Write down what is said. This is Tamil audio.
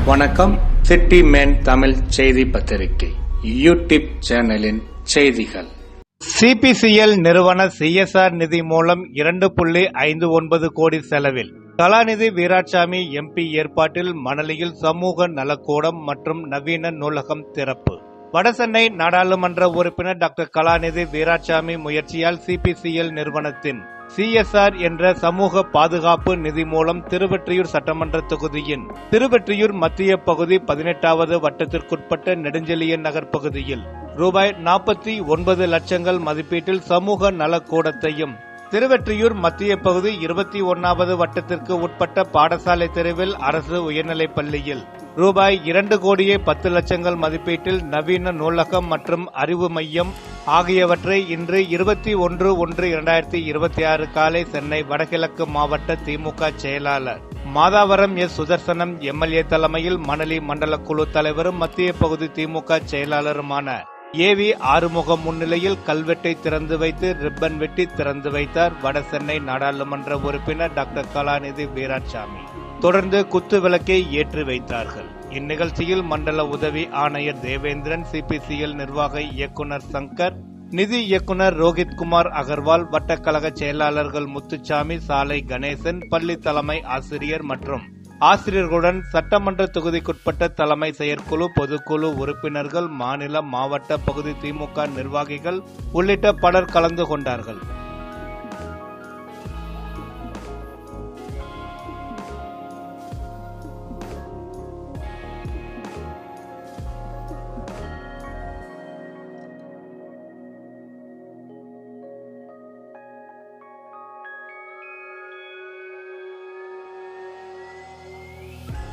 வணக்கம். சிட்டி மேன் தமிழ் செய்தி பத்திரிகை யூடியூப் சேனலின் செய்திகள். சிபிசிஎல் நிறுவன சிஎஸ்ஆர் நிதி மூலம் 2.59 கோடி செலவில் கலாநிதி வீராசாமி எம்பி ஏற்பாட்டில் மணலியில் சமூக நலக்கூடம் மற்றும் நவீன நூலகம் திறப்பு. வடசென்னை நாடாளுமன்ற உறுப்பினர் டாக்டர் கலாநிதி வீராசாமி முயற்சியால் சிபிசிஎல் நிறுவனத்தின் சிஎஸ்ஆர் என்ற சமூக பாதுகாப்பு நிதி மூலம் திருவெற்றியூர் சட்டமன்ற தொகுதியின் திருவெற்றியூர் மத்திய பகுதி 18வது வட்டத்திற்குட்பட்ட நெடுஞ்செழியன் நகர் பகுதியில் ரூபாய் 49 லட்சங்கள் மதிப்பீட்டில் சமூக நலக்கூடத்தையும், திருவெற்றியூர் மத்திய பகுதி 21வது வட்டத்திற்கு உட்பட்ட பாடசாலை தெருவில் அரசு உயர்நிலைப் பள்ளியில் ரூபாய் 2 கோடியே 10 லட்சங்கள் மதிப்பீட்டில் நவீன நூலகம் மற்றும் அறிவு மையம் ஆகியவற்றை இன்று 21/1/2026 காலை சென்னை வடகிழக்கு மாவட்ட திமுக செயலாளர் மாதாவரம் எஸ். சுதர்சனம் எம்எல்ஏ தலைமையில் மணலி மண்டல குழு தலைவரும் மத்திய பகுதி திமுக செயலாளருமான ஏவி ஆறுமுகம் முன்னிலையில் கல்வெட்டை திறந்து வைத்து ரிப்பன் வெட்டி திறந்து வைத்தார் வடசென்னை நாடாளுமன்ற உறுப்பினர் டாக்டர் கலாநிதி வீராசாமி. தொடர்ந்து குத்து விளக்கை ஏற்றி வைத்தார்கள். இந்நிகழ்ச்சியில் மண்டல உதவி ஆணையர் தேவேந்திரன், சிபிசிஎல் நிர்வாக இயக்குனர் சங்கர், நிதி இயக்குனர் ரோஹித்குமார் அகர்வால், வட்டக்கழக செயலாளர்கள் முத்துச்சாமி, சாலை கணேசன், பள்ளி தலைமை ஆசிரியர் மற்றும் ஆசிரியர்களுடன் சட்டமன்ற தொகுதிக்குட்பட்ட தலைமை செயற்குழு, பொதுக்குழு உறுப்பினர்கள், மாநில மாவட்ட பகுதி திமுக நிர்வாகிகள் உள்ளிட்ட பலர் கலந்து கொண்டார்கள்.